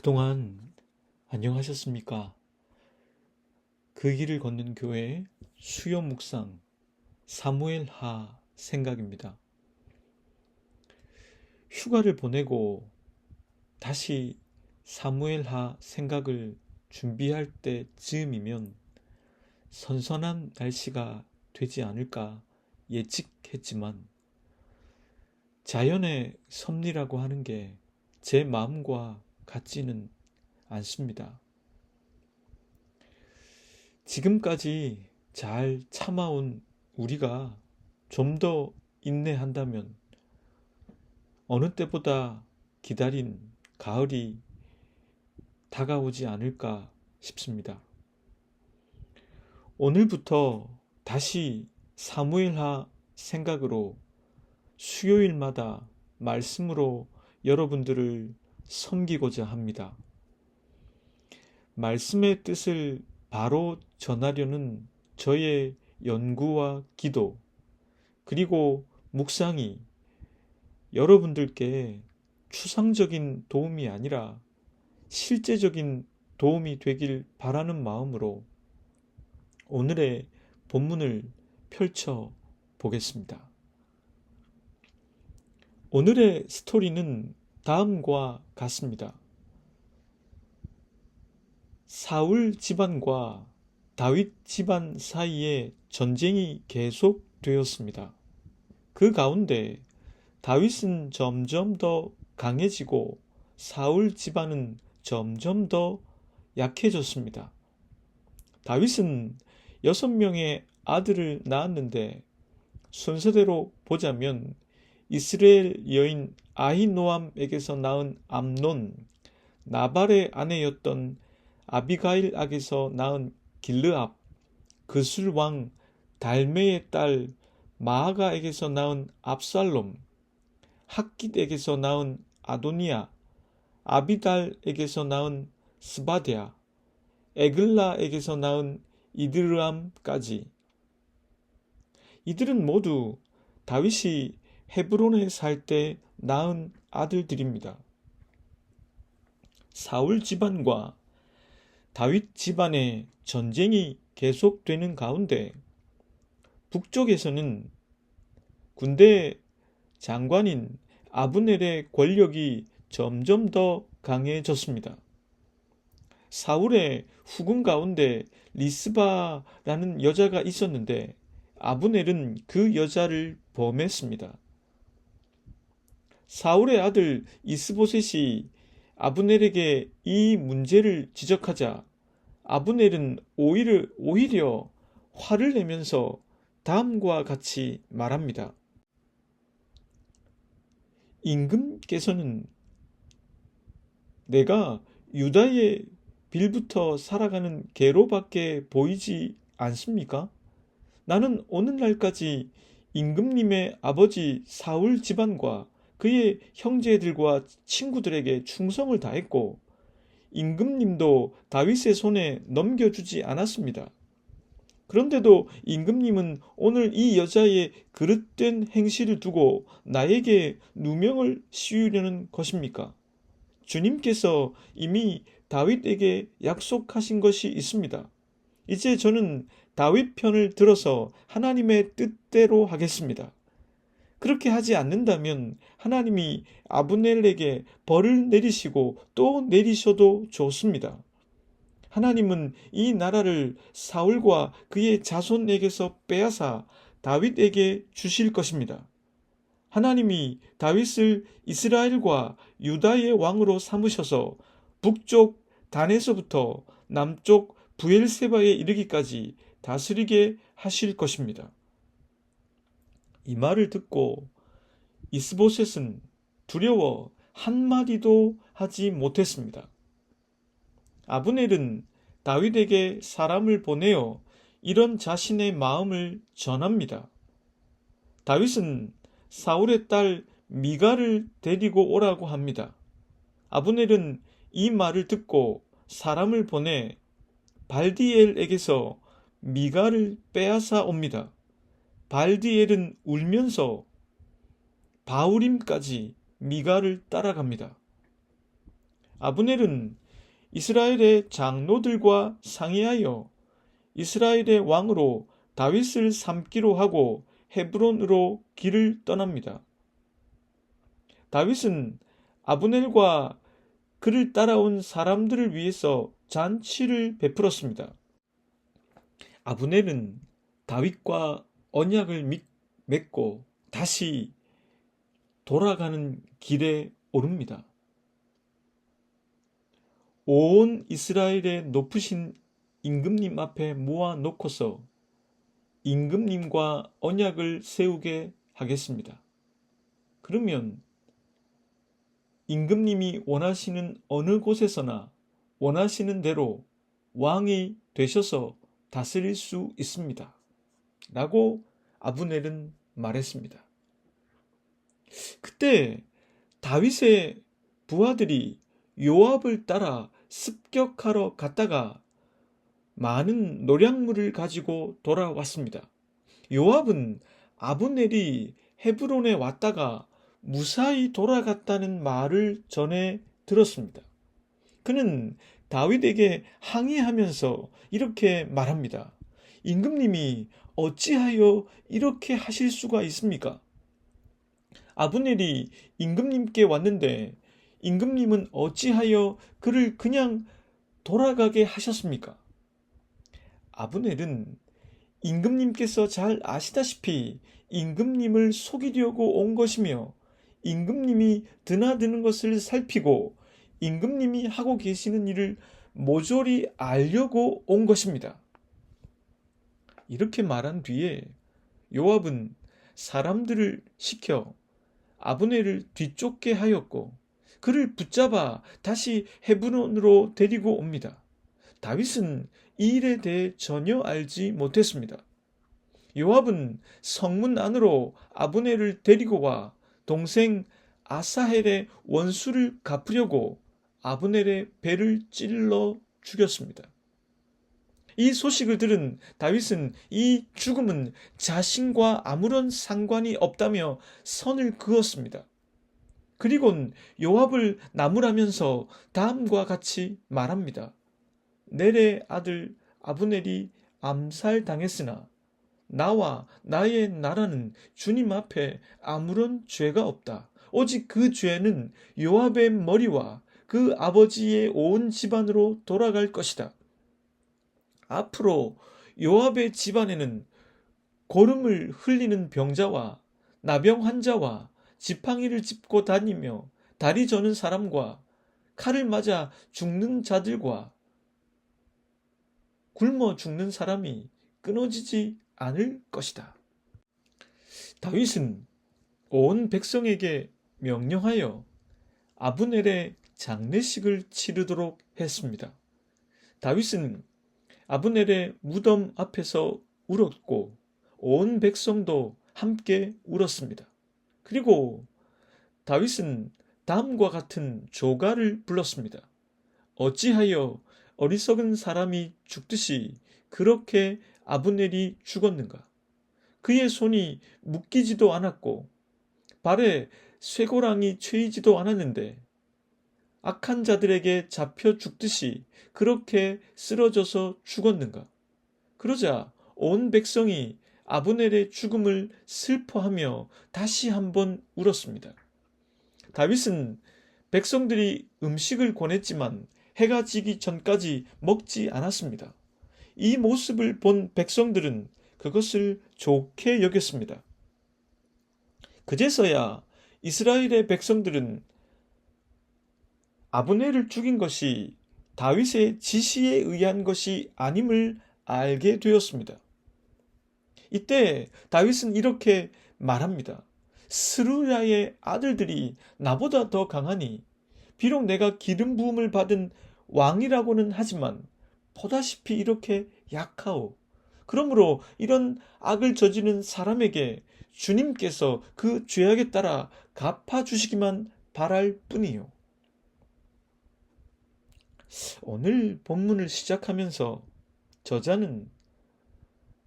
그동안 안녕하셨습니까? 그 길을 걷는 교회 수요 묵상 사무엘 하 생각입니다. 휴가를 보내고 다시 사무엘 하 생각을 준비할 때쯤이면 선선한 날씨가 되지 않을까 예측했지만 자연의 섭리라고 하는 게 제 마음과 같지는 않습니다. 지금까지 잘 참아온 우리가 좀 더 인내한다면 어느 때보다 기다린 가을이 다가오지 않을까 싶습니다. 오늘부터 다시 사무엘하 생각으로 수요일마다 말씀으로 여러분들을 섬기고자 합니다. 말씀의 뜻을 바로 전하려는 저의 연구와 기도, 그리고 묵상이 여러분들께 추상적인 도움이 아니라 실제적인 도움이 되길 바라는 마음으로 오늘의 본문을 펼쳐 보겠습니다. 오늘의 스토리는 다음과 같습니다. 사울 집안과 다윗 집안 사이에 전쟁이 계속되었습니다. 그 가운데 다윗은 점점 더 강해지고 사울 집안은 점점 더 약해졌습니다. 다윗은 6명의 아들을 낳았는데 순서대로 보자면 이스라엘 여인 아히노암에게서 낳은 암논, 나발의 아내였던 아비가일에게서 낳은 길르압, 그술 왕 달메의 딸 마아가에게서 낳은 압살롬, 학깃에게서 낳은 아도니아, 아비달에게서 낳은 스바랴, 에글라에게서 낳은 이드르암까지. 이들은 모두 다윗이 헤브론에 살 때 낳은 아들들입니다. 사울 집안과 다윗 집안의 전쟁이 계속되는 가운데 북쪽에서는 군대 장관인 아브넬의 권력이 점점 더 강해졌습니다. 사울의 후궁 가운데 리스바라는 여자가 있었는데 아브넬은 그 여자를 범했습니다. 사울의 아들 이스보셋이 아브넬에게 이 문제를 지적하자 아브넬은 오히려 화를 내면서 다음과 같이 말합니다. 임금께서는 내가 유다의 빌부터 살아가는 개로밖에 보이지 않습니까? 나는 오늘날까지 임금님의 아버지 사울 집안과 그의 형제들과 친구들에게 충성을 다했고 임금님도 다윗의 손에 넘겨주지 않았습니다. 그런데도 임금님은 오늘 이 여자의 그릇된 행실을 두고 나에게 누명을 씌우려는 것입니까? 주님께서 이미 다윗에게 약속하신 것이 있습니다. 이제 저는 다윗 편을 들어서 하나님의 뜻대로 하겠습니다. 그렇게 하지 않는다면 하나님이 아브넬에게 벌을 내리시고 또 내리셔도 좋습니다. 하나님은 이 나라를 사울과 그의 자손에게서 빼앗아 다윗에게 주실 것입니다. 하나님이 다윗을 이스라엘과 유다의 왕으로 삼으셔서 북쪽 단에서부터 남쪽 브엘세바에 이르기까지 다스리게 하실 것입니다. 이 말을 듣고 이스보셋은 두려워 한마디도 하지 못했습니다. 아브넬은 다윗에게 사람을 보내어 이런 자신의 마음을 전합니다. 다윗은 사울의 딸 미갈을 데리고 오라고 합니다. 아브넬은 이 말을 듣고 사람을 보내 발디엘에게서 미갈을 빼앗아 옵니다. 발디엘은 울면서 바우림까지 미갈을 따라갑니다. 아브넬은 이스라엘의 장로들과 상의하여 이스라엘의 왕으로 다윗을 삼기로 하고 헤브론으로 길을 떠납니다. 다윗은 아브넬과 그를 따라온 사람들을 위해서 잔치를 베풀었습니다. 아브넬은 다윗과 언약을 맺고 다시 돌아가는 길에 오릅니다. 온 이스라엘의 높으신 임금님 앞에 모아놓고서 임금님과 언약을 세우게 하겠습니다. 그러면 임금님이 원하시는 어느 곳에서나 원하시는 대로 왕이 되셔서 다스릴 수 있습니다. 라고 아브넬은 말했습니다. 그때 다윗의 부하들이 요압을 따라 습격하러 갔다가 많은 노략물을 가지고 돌아왔습니다. 요압은 아브넬이 헤브론에 왔다가 무사히 돌아갔다는 말을 전해 들었습니다. 그는 다윗에게 항의하면서 이렇게 말합니다. 임금님이 어찌하여 이렇게 하실 수가 있습니까? 아브넬이 임금님께 왔는데 임금님은 어찌하여 그를 그냥 돌아가게 하셨습니까? 아브넬은 임금님께서 잘 아시다시피 임금님을 속이려고 온 것이며 임금님이 드나드는 것을 살피고 임금님이 하고 계시는 일을 모조리 알려고 온 것입니다. 이렇게 말한 뒤에 요압은 사람들을 시켜 아브넬을 뒤쫓게 하였고 그를 붙잡아 다시 헤브론으로 데리고 옵니다. 다윗은 이 일에 대해 전혀 알지 못했습니다. 요압은 성문 안으로 아브넬을 데리고 와 동생 아사헬의 원수를 갚으려고 아브넬의 배를 찔러 죽였습니다. 이 소식을 들은 다윗은 이 죽음은 자신과 아무런 상관이 없다며 선을 그었습니다. 그리고는 요압을 나무라면서 다음과 같이 말합니다. 넬의 아들 아브넬이 암살당했으나 나와 나의 나라는 주님 앞에 아무런 죄가 없다. 오직 그 죄는 요압의 머리와 그 아버지의 온 집안으로 돌아갈 것이다. 앞으로 요압의 집안에는 고름을 흘리는 병자와 나병 환자와 지팡이를 짚고 다니며 다리 저는 사람과 칼을 맞아 죽는 자들과 굶어 죽는 사람이 끊어지지 않을 것이다. 다윗은 온 백성에게 명령하여 아브넬의 장례식을 치르도록 했습니다. 다윗은 아브넬의 무덤 앞에서 울었고 온 백성도 함께 울었습니다. 그리고 다윗은 다음과 같은 조가를 불렀습니다. 어찌하여 어리석은 사람이 죽듯이 그렇게 아브넬이 죽었는가? 그의 손이 묶이지도 않았고 발에 쇠고랑이 채이지도 않았는데 악한 자들에게 잡혀 죽듯이 그렇게 쓰러져서 죽었는가? 그러자 온 백성이 아브넬의 죽음을 슬퍼하며 다시 한번 울었습니다. 다윗은 백성들이 음식을 권했지만 해가 지기 전까지 먹지 않았습니다. 이 모습을 본 백성들은 그것을 좋게 여겼습니다. 그제서야 이스라엘의 백성들은 아브넬을 죽인 것이 다윗의 지시에 의한 것이 아님을 알게 되었습니다. 이때 다윗은 이렇게 말합니다. 스루야의 아들들이 나보다 더 강하니 비록 내가 기름 부음을 받은 왕이라고는 하지만 보다시피 이렇게 약하오. 그러므로 이런 악을 저지른 사람에게 주님께서 그 죄악에 따라 갚아주시기만 바랄 뿐이요. 오늘 본문을 시작하면서 저자는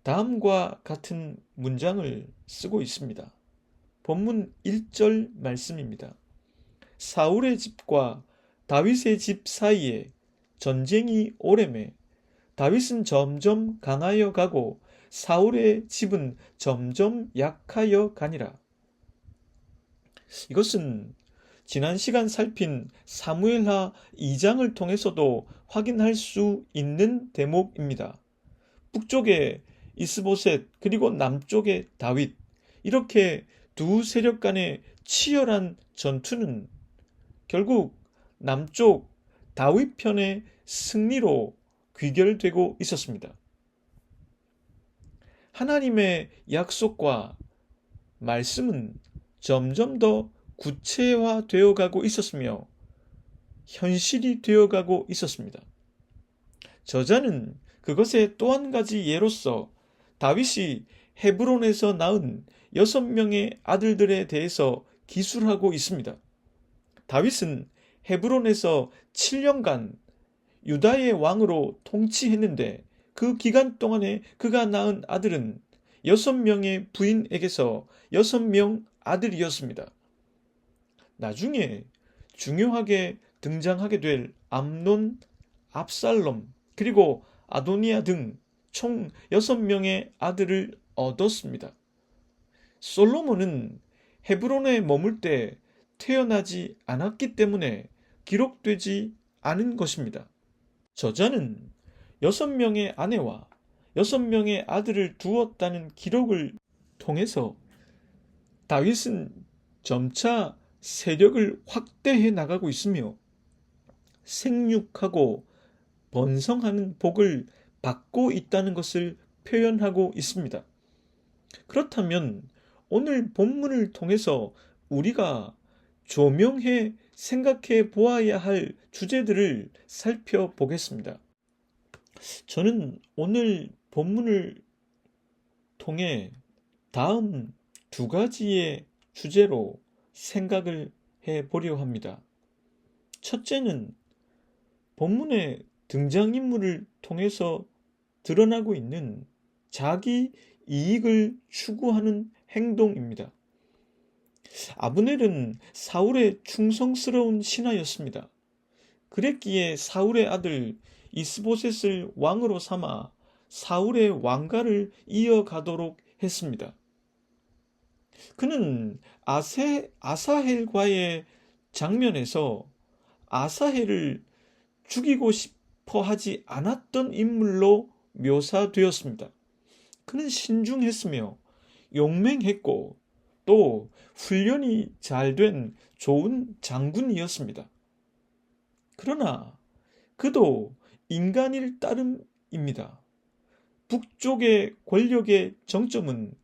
다음과 같은 문장을 쓰고 있습니다. 본문 1절 말씀입니다. 사울의 집과 다윗의 집 사이에 전쟁이 오래매 다윗은 점점 강하여 가고 사울의 집은 점점 약하여 가니라. 이것은 지난 시간 살핀 사무엘하 2장을 통해서도 확인할 수 있는 대목입니다. 북쪽에 이스보셋 그리고 남쪽에 다윗, 이렇게 두 세력 간의 치열한 전투는 결국 남쪽 다윗 편의 승리로 귀결되고 있었습니다. 하나님의 약속과 말씀은 점점 더 구체화되어 가고 있었으며 현실이 되어가고 있었습니다. 저자는 그것의 또 한 가지 예로서 다윗이 헤브론에서 낳은 6명의 아들들에 대해서 기술하고 있습니다. 다윗은 헤브론에서 7년간 유다의 왕으로 통치했는데 그 기간 동안에 그가 낳은 아들은 6명의 부인에게서 6명 아들이었습니다. 나중에 중요하게 등장하게 될 암논, 압살롬, 그리고 아도니아 등 총 6명의 아들을 얻었습니다. 솔로몬은 헤브론에 머물 때 태어나지 않았기 때문에 기록되지 않은 것입니다. 저자는 6명의 아내와 6명의 아들을 두었다는 기록을 통해서 다윗은 점차 세력을 확대해 나가고 있으며 생육하고 번성하는 복을 받고 있다는 것을 표현하고 있습니다. 그렇다면 오늘 본문을 통해서 우리가 조명해 생각해 보아야 할 주제들을 살펴보겠습니다. 저는 오늘 본문을 통해 다음 두 가지의 주제로 생각을 해보려 합니다. 첫째는 본문의 등장인물을 통해서 드러나고 있는 자기 이익을 추구하는 행동입니다. 아브넬은 사울의 충성스러운 신하였습니다. 그랬기에 사울의 아들 이스보셋을 왕으로 삼아 사울의 왕가를 이어가도록 했습니다. 그는 아사헬과의 장면에서 아사헬을 죽이고 싶어 하지 않았던 인물로 묘사되었습니다. 그는 신중했으며 용맹했고 또 훈련이 잘 된 좋은 장군이었습니다. 그러나 그도 인간일 따름입니다. 북쪽의 권력의 정점은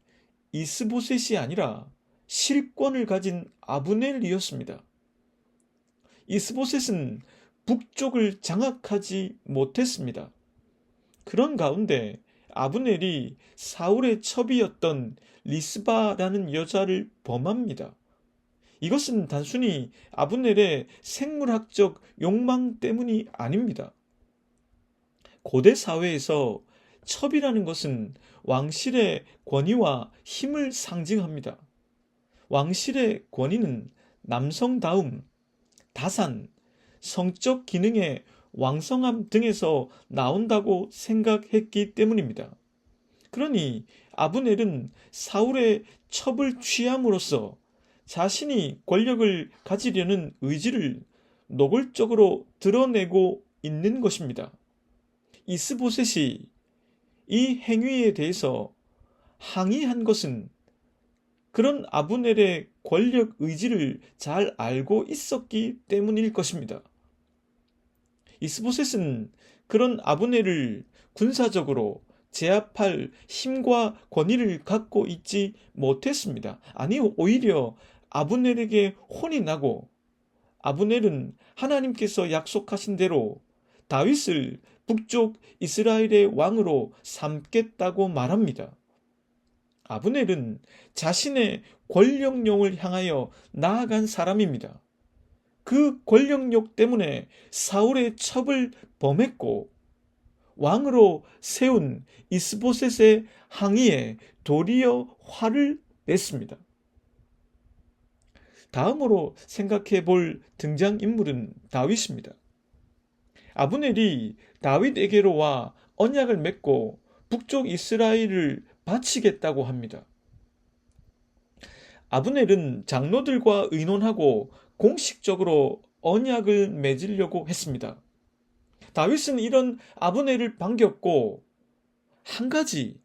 이스보셋이 아니라 실권을 가진 아브넬이었습니다. 이스보셋은 북쪽을 장악하지 못했습니다. 그런 가운데 아브넬이 사울의 첩이었던 리스바라는 여자를 범합니다. 이것은 단순히 아브넬의 생물학적 욕망 때문이 아닙니다. 고대 사회에서 첩이라는 것은 왕실의 권위와 힘을 상징합니다. 왕실의 권위는 남성다움, 다산, 성적 기능의 왕성함 등에서 나온다고 생각했기 때문입니다. 그러니 아브넬은 사울의 첩을 취함으로써 자신이 권력을 가지려는 의지를 노골적으로 드러내고 있는 것입니다. 이스보셋이 이 행위에 대해서 항의한 것은 그런 아브넬의 권력 의지를 잘 알고 있었기 때문일 것입니다. 이스보셋은 그런 아브넬을 군사적으로 제압할 힘과 권위를 갖고 있지 못했습니다. 아니, 오히려 아브넬에게 혼이 나고 아브넬은 하나님께서 약속하신 대로 다윗을 북쪽 이스라엘의 왕으로 삼겠다고 말합니다. 아브넬은 자신의 권력욕을 향하여 나아간 사람입니다. 그 권력욕 때문에 사울의 첩을 범했고 왕으로 세운 이스보셋의 항의에 도리어 화를 냈습니다. 다음으로 생각해 볼 등장인물은 다윗입니다. 아브넬이 다윗에게로 와 언약을 맺고 북쪽 이스라엘을 바치겠다고 합니다. 아브넬은 장로들과 의논하고 공식적으로 언약을 맺으려고 했습니다. 다윗은 이런 아브넬을 반겼고 한 가지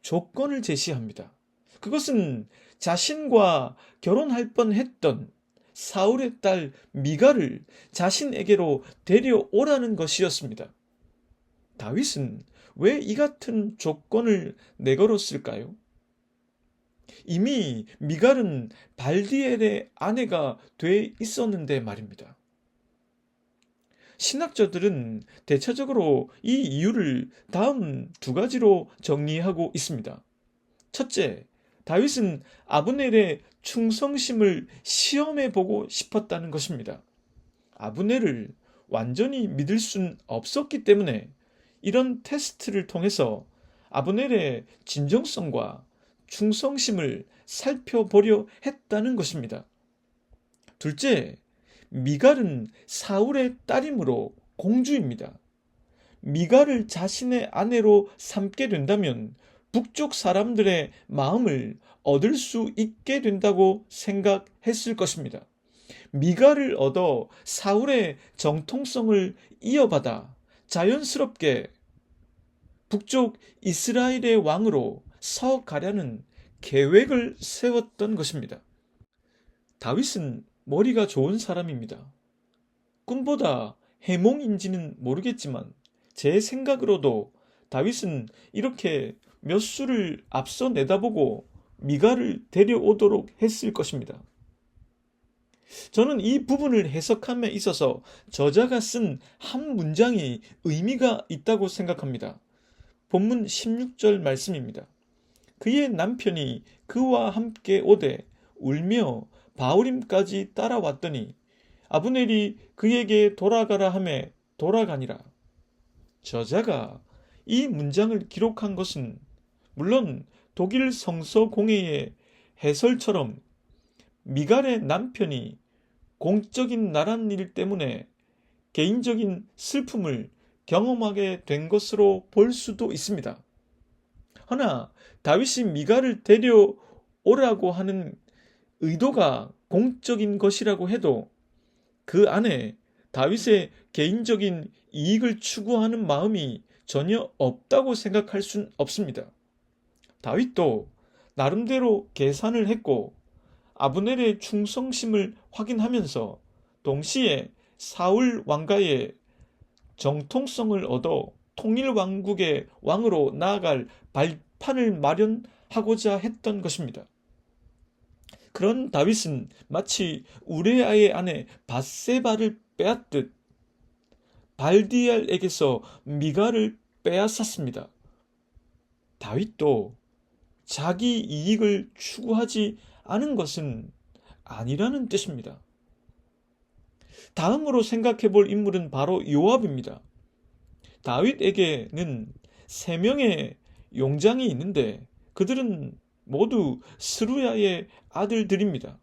조건을 제시합니다. 그것은 자신과 결혼할 뻔했던 사울의 딸 미갈을 자신에게로 데려오라는 것이었습니다. 다윗은 왜 이 같은 조건을 내걸었을까요? 이미 미갈은 발디엘의 아내가 돼 있었는데 말입니다. 신학자들은 대체적으로 이 이유를 다음 두 가지로 정리하고 있습니다. 첫째, 다윗은 아브넬의 충성심을 시험해 보고 싶었다는 것입니다. 아브넬을 완전히 믿을 순 없었기 때문에 이런 테스트를 통해서 아브넬의 진정성과 충성심을 살펴보려 했다는 것입니다. 둘째, 미갈은 사울의 딸이므로 공주입니다. 미갈을 자신의 아내로 삼게 된다면 북쪽 사람들의 마음을 얻을 수 있게 된다고 생각했을 것입니다. 미갈을 얻어 사울의 정통성을 이어받아 자연스럽게 북쪽 이스라엘의 왕으로 서가려는 계획을 세웠던 것입니다. 다윗은 머리가 좋은 사람입니다. 꿈보다 해몽인지는 모르겠지만 제 생각으로도 다윗은 이렇게 몇 수를 앞서 내다보고 미갈을 데려오도록 했을 것입니다. 저는 이 부분을 해석함에 있어서 저자가 쓴 한 문장이 의미가 있다고 생각합니다. 본문 16절 말씀입니다. 그의 남편이 그와 함께 오되 울며 바후림까지 따라왔더니 아브넬이 그에게 돌아가라 하매 돌아가니라. 저자가 이 문장을 기록한 것은 물론 독일 성서공회의 해설처럼 미갈의 남편이 공적인 나란 일 때문에 개인적인 슬픔을 경험하게 된 것으로 볼 수도 있습니다. 허나 다윗이 미갈을 데려오라고 하는 의도가 공적인 것이라고 해도 그 안에 다윗의 개인적인 이익을 추구하는 마음이 전혀 없다고 생각할 순 없습니다. 다윗도 나름대로 계산을 했고 아브넬의 충성심을 확인하면서 동시에 사울 왕가의 정통성을 얻어 통일 왕국의 왕으로 나아갈 발판을 마련하고자 했던 것입니다. 그런 다윗은 마치 우레아의 아내 밧세바를 빼앗듯 발디엘에게서 미갈을 빼앗았습니다. 다윗도 자기 이익을 추구하지 않은 것은 아니라는 뜻입니다. 다음으로 생각해 볼 인물은 바로 요압입니다. 다윗에게는 3명의 용장이 있는데 그들은 모두 스루야의 아들들입니다.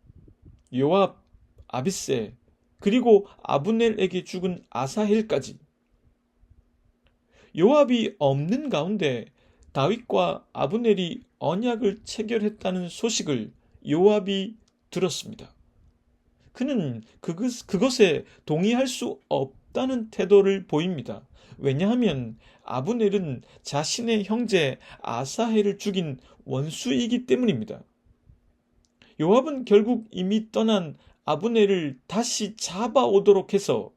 요압, 아비세, 그리고 아브넬에게 죽은 아사헬까지. 요압이 없는 가운데 다윗과 아브넬이 언약을 체결했다는 소식을 요압이 들었습니다. 그는 그것에 동의할 수 없다는 태도를 보입니다. 왜냐하면 아브넬은 자신의 형제 아사헬을 죽인 원수이기 때문입니다. 요압은 결국 이미 떠난 아브넬을 다시 잡아오도록 해서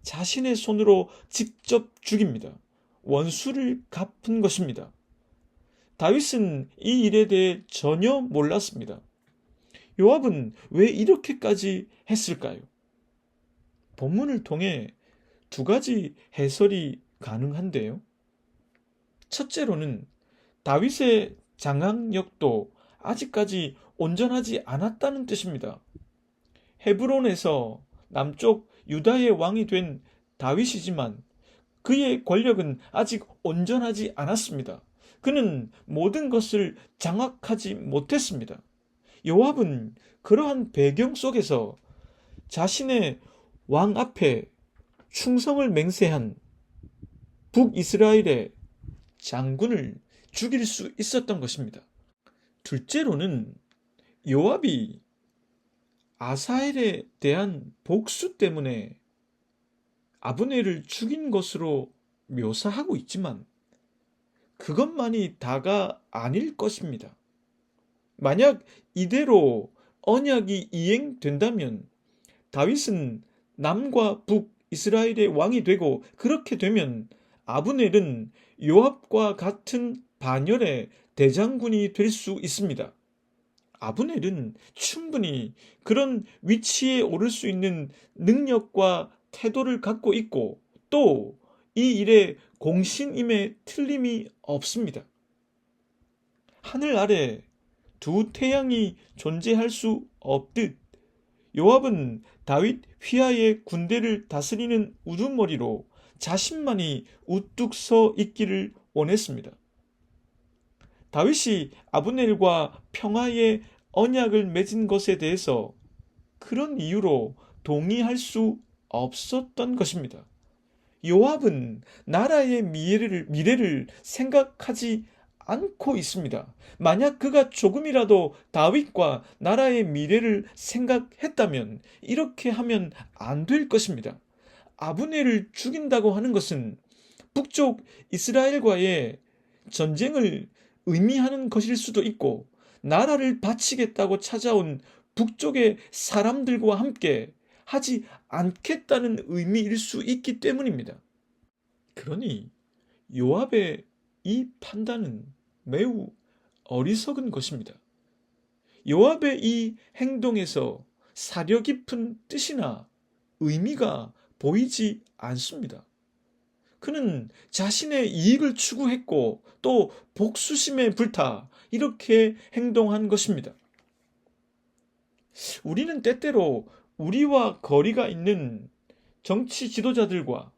자신의 손으로 직접 죽입니다. 원수를 갚은 것입니다. 다윗은 이 일에 대해 전혀 몰랐습니다. 요압은 왜 이렇게까지 했을까요? 본문을 통해 두 가지 해설이 가능한데요. 첫째로는 다윗의 장악력도 아직까지 온전하지 않았다는 뜻입니다. 헤브론에서 남쪽 유다의 왕이 된 다윗이지만 그의 권력은 아직 온전하지 않았습니다. 그는 모든 것을 장악하지 못했습니다. 요압은 그러한 배경 속에서 자신의 왕 앞에 충성을 맹세한 북이스라엘의 장군을 죽일 수 있었던 것입니다. 둘째로는 요압이 아사엘에 대한 복수 때문에 아브넬을 죽인 것으로 묘사하고 있지만 그것만이 다가 아닐 것입니다. 만약 이대로 언약이 이행된다면 다윗은 남과 북 이스라엘의 왕이 되고, 그렇게 되면 아브넬은 요압과 같은 반열의 대장군이 될 수 있습니다. 아브넬은 충분히 그런 위치에 오를 수 있는 능력과 태도를 갖고 있고, 또 이 일에 공신임에 틀림이 없습니다. 하늘 아래 두 태양이 존재할 수 없듯 요압은 다윗 휘하의 군대를 다스리는 우두머리로 자신만이 우뚝 서 있기를 원했습니다. 다윗이 아브넬과 평화의 언약을 맺은 것에 대해서 그런 이유로 동의할 수 없었던 것입니다. 요압은 나라의 미래를 생각하지 않고 있습니다. 만약 그가 조금이라도 다윗과 나라의 미래를 생각했다면 이렇게 하면 안 될 것입니다. 아브넬을 죽인다고 하는 것은 북쪽 이스라엘과의 전쟁을 의미하는 것일 수도 있고, 나라를 바치겠다고 찾아온 북쪽의 사람들과 함께 하지 않겠다는 의미일 수 있기 때문입니다. 그러니 요압의 이 판단은 매우 어리석은 것입니다. 요압의 이 행동에서 사려 깊은 뜻이나 의미가 보이지 않습니다. 그는 자신의 이익을 추구했고 또 복수심에 불타 이렇게 행동한 것입니다. 우리는 때때로 우리와 거리가 있는 정치 지도자들과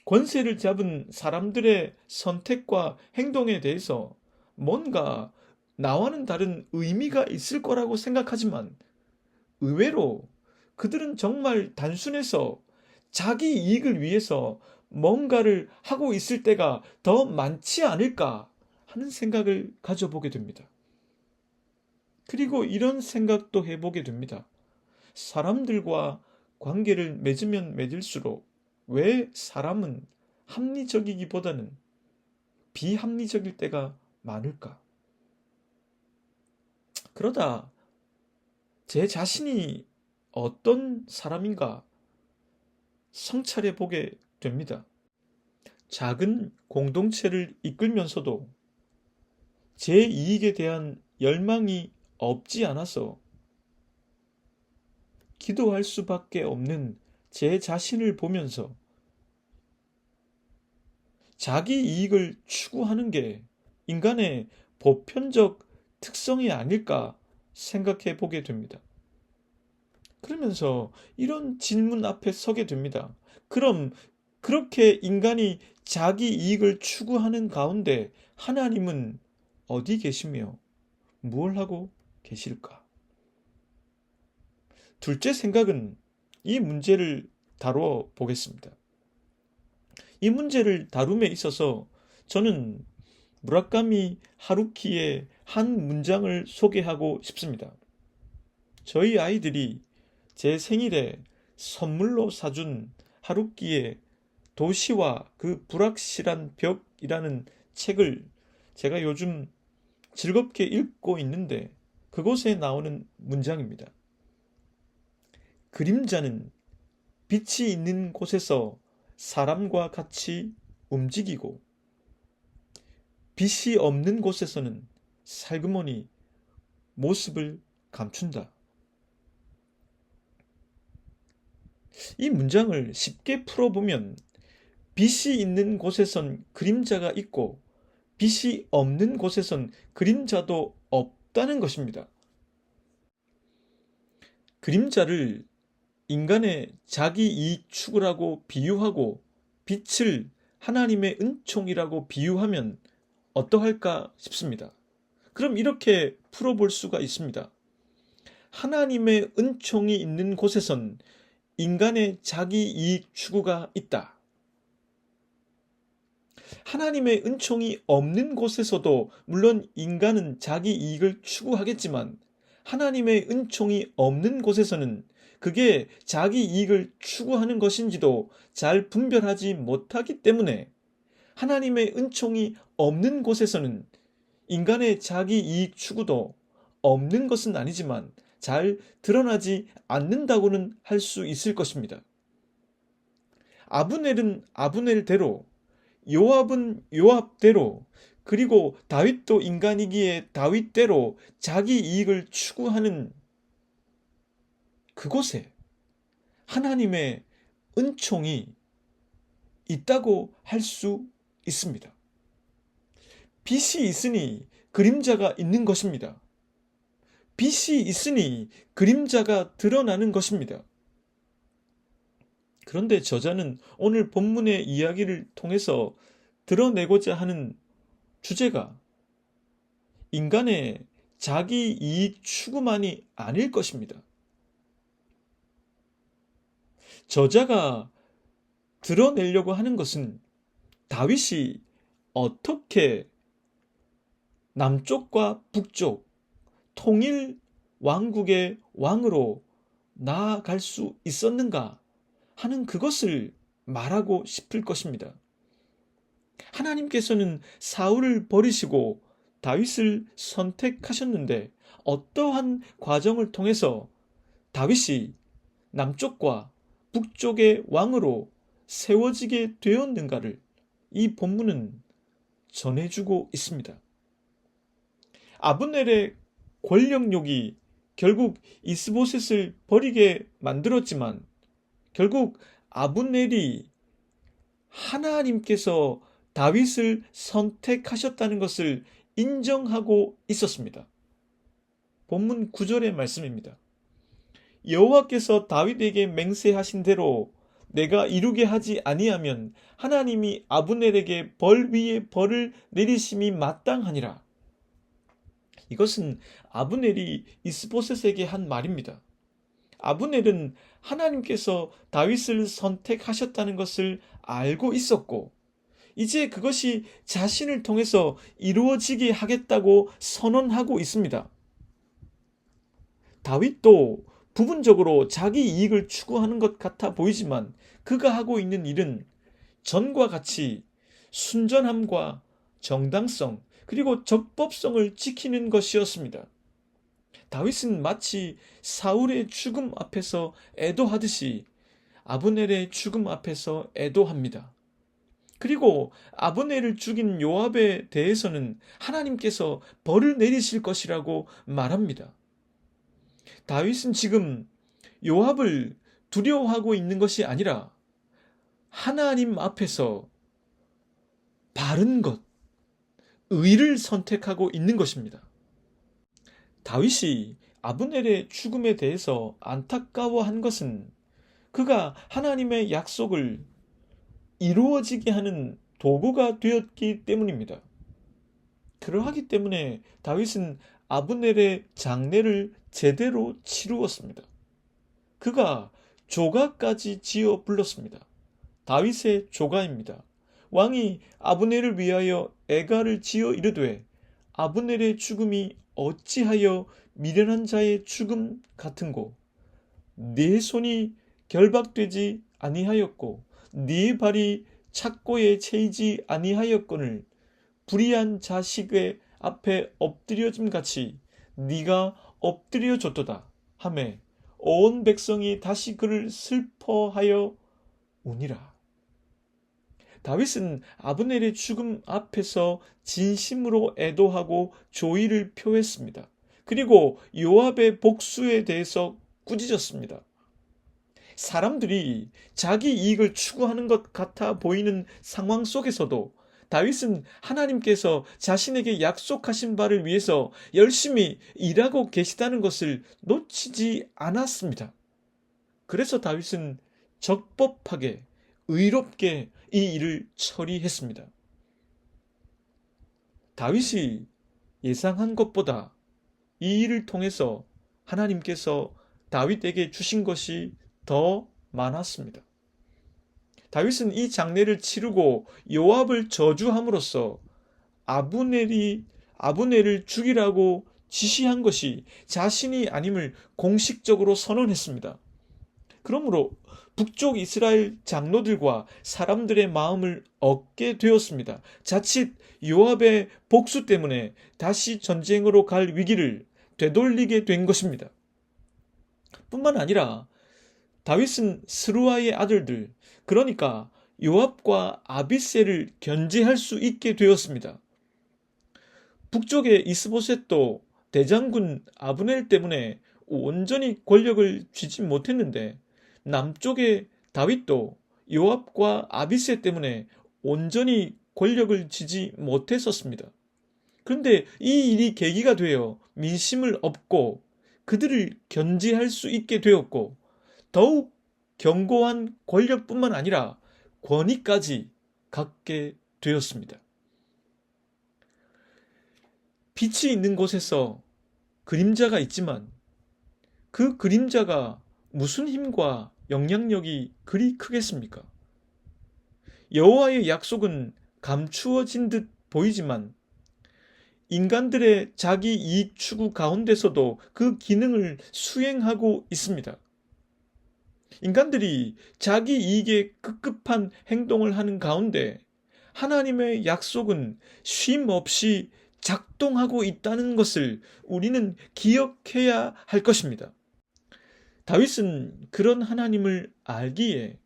권세를 잡은 사람들의 선택과 행동에 대해서 뭔가 나와는 다른 의미가 있을 거라고 생각하지만, 의외로 그들은 정말 단순해서 자기 이익을 위해서 뭔가를 하고 있을 때가 더 많지 않을까 하는 생각을 가져보게 됩니다. 그리고 이런 생각도 해보게 됩니다. 사람들과 관계를 맺으면 맺을수록 왜 사람은 합리적이기보다는 비합리적일 때가 많을까? 그러다 제 자신이 어떤 사람인가 성찰해 보게 됩니다. 작은 공동체를 이끌면서도 제 이익에 대한 열망이 없지 않아서 기도할 수밖에 없는 제 자신을 보면서 자기 이익을 추구하는 게 인간의 보편적 특성이 아닐까 생각해 보게 됩니다. 그러면서 이런 질문 앞에 서게 됩니다. 그럼 그렇게 인간이 자기 이익을 추구하는 가운데 하나님은 어디 계시며 무엇을 하고 계실까? 둘째 생각은 이 문제를 다루어 보겠습니다. 이 문제를 다룸에 있어서 저는 무라카미 하루키의 한 문장을 소개하고 싶습니다. 저희 아이들이 제 생일에 선물로 사준 하루키의 도시와 그 불확실한 벽이라는 책을 제가 요즘 즐겁게 읽고 있는데, 그곳에 나오는 문장입니다. 그림자는 빛이 있는 곳에서 사람과 같이 움직이고 빛이 없는 곳에서는 살그머니 모습을 감춘다. 이 문장을 쉽게 풀어보면 빛이 있는 곳에선 그림자가 있고 빛이 없는 곳에선 그림자도 없다는 것입니다. 그림자를 인간의 자기 이익 추구라고 비유하고 빛을 하나님의 은총이라고 비유하면 어떠할까 싶습니다. 그럼 이렇게 풀어볼 수가 있습니다. 하나님의 은총이 있는 곳에선 인간의 자기 이익 추구가 있다. 하나님의 은총이 없는 곳에서도 물론 인간은 자기 이익을 추구하겠지만 하나님의 은총이 없는 곳에서는 그게 자기 이익을 추구하는 것인지도 잘 분별하지 못하기 때문에 하나님의 은총이 없는 곳에서는 인간의 자기 이익 추구도 없는 것은 아니지만 잘 드러나지 않는다고는 할 수 있을 것입니다. 아브넬은 아브넬대로, 요압은 요압대로, 그리고 다윗도 인간이기에 다윗대로 자기 이익을 추구하는 그곳에 하나님의 은총이 있다고 할 수 있습니다. 빛이 있으니 그림자가 있는 것입니다. 빛이 있으니 그림자가 드러나는 것입니다. 그런데 저자는 오늘 본문의 이야기를 통해서 드러내고자 하는 주제가 인간의 자기 이익 추구만이 아닐 것입니다. 저자가 드러내려고 하는 것은 다윗이 어떻게 남쪽과 북쪽 통일 왕국의 왕으로 나아갈 수 있었는가 하는 그것을 말하고 싶을 것입니다. 하나님께서는 사울을 버리시고 다윗을 선택하셨는데 어떠한 과정을 통해서 다윗이 남쪽과 북쪽의 왕으로 세워지게 되었는가를 이 본문은 전해주고 있습니다. 아브넬의 권력욕이 결국 이스보셋을 버리게 만들었지만 결국 아브넬이 하나님께서 다윗을 선택하셨다는 것을 인정하고 있었습니다. 본문 9절의 말씀입니다. 여호와께서 다윗에게 맹세하신 대로 내가 이루게 하지 아니하면 하나님이 아브넬에게 벌 위에 벌을 내리심이 마땅하니라. 이것은 아브넬이 이스보셋에게 한 말입니다. 아브넬은 하나님께서 다윗을 선택하셨다는 것을 알고 있었고 이제 그것이 자신을 통해서 이루어지게 하겠다고 선언하고 있습니다. 다윗도 부분적으로 자기 이익을 추구하는 것 같아 보이지만 그가 하고 있는 일은 전과 같이 순전함과 정당성 그리고 적법성을 지키는 것이었습니다. 다윗은 마치 사울의 죽음 앞에서 애도하듯이 아브넬의 죽음 앞에서 애도합니다. 그리고 아브넬을 죽인 요압에 대해서는 하나님께서 벌을 내리실 것이라고 말합니다. 다윗은 지금 요압을 두려워하고 있는 것이 아니라 하나님 앞에서 바른 것, 의를 선택하고 있는 것입니다. 다윗이 아브넬의 죽음에 대해서 안타까워한 것은 그가 하나님의 약속을 이루어지게 하는 도구가 되었기 때문입니다. 그러하기 때문에 다윗은 아브넬의 장례를 제대로 치루었습니다. 그가 조가까지 지어 불렀습니다. 다윗의 조가입니다. 왕이 아브넬을 위하여 애가를 지어 이르되 아브넬의 죽음이 어찌하여 미련한 자의 죽음 같은고 네 손이 결박되지 아니하였고 네 발이 착고에 채이지 아니하였거늘 불의한 자식의 앞에 엎드려짐 같이 네가 엎드려졌도다 하매 온 백성이 다시 그를 슬퍼하여 우니라. 다윗은 아브넬의 죽음 앞에서 진심으로 애도하고 조의를 표했습니다. 그리고 요압의 복수에 대해서 꾸짖었습니다. 사람들이 자기 이익을 추구하는 것 같아 보이는 상황 속에서도 다윗은 하나님께서 자신에게 약속하신 바를 위해서 열심히 일하고 계시다는 것을 놓치지 않았습니다. 그래서 다윗은 적법하게 의롭게 이 일을 처리했습니다. 다윗이 예상한 것보다 이 일을 통해서 하나님께서 다윗에게 주신 것이 더 많았습니다. 다윗은 이 장례를 치르고 요압을 저주함으로써 아브넬을 죽이라고 지시한 것이 자신이 아님을 공식적으로 선언했습니다. 그러므로 북쪽 이스라엘 장로들과 사람들의 마음을 얻게 되었습니다. 자칫 요압의 복수 때문에 다시 전쟁으로 갈 위기를 되돌리게 된 것입니다. 뿐만 아니라 다윗은 스루아의 아들들, 그러니까 요압과 아비새를 견제할 수 있게 되었습니다. 북쪽의 이스보셋도 대장군 아브넬 때문에 온전히 권력을 쥐지 못했는데, 남쪽의 다윗도 요압과 아비새 때문에 온전히 권력을 쥐지 못했었습니다. 그런데 이 일이 계기가 되어 민심을 얻고 그들을 견제할 수 있게 되었고, 더욱 견고한 권력뿐만 아니라 권위까지 갖게 되었습니다. 빛이 있는 곳에서 그림자가 있지만 그 그림자가 무슨 힘과 영향력이 그리 크겠습니까? 여호와의 약속은 감추어진 듯 보이지만 인간들의 자기 이익 추구 가운데서도 그 기능을 수행하고 있습니다. 인간들이 자기 이익에 급급한 행동을 하는 가운데 하나님의 약속은 쉼 없이 작동하고 있다는 것을 우리는 기억해야 할 것입니다. 다윗은 그런 하나님을 알기에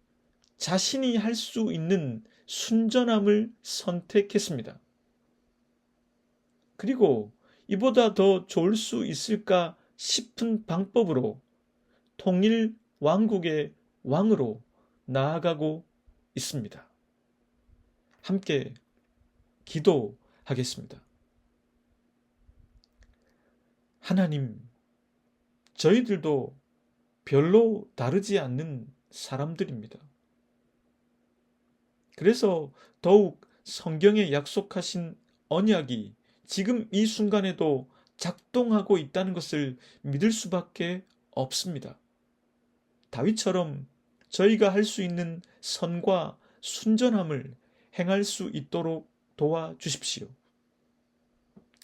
자신이 할 수 있는 순전함을 선택했습니다. 그리고 이보다 더 좋을 수 있을까 싶은 방법으로 통일 왕국의 왕으로 나아가고 있습니다. 함께 기도하겠습니다. 하나님, 저희들도 별로 다르지 않는 사람들입니다. 그래서 더욱 성경에 약속하신 언약이 지금 이 순간에도 작동하고 있다는 것을 믿을 수밖에 없습니다. 다윗처럼 저희가 할 수 있는 선과 순전함을 행할 수 있도록 도와주십시오.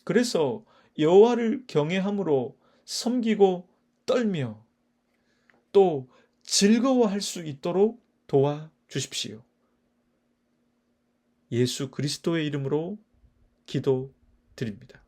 그래서 여호와를 경외함으로 섬기고 떨며 또 즐거워할 수 있도록 도와주십시오. 예수 그리스도의 이름으로 기도드립니다.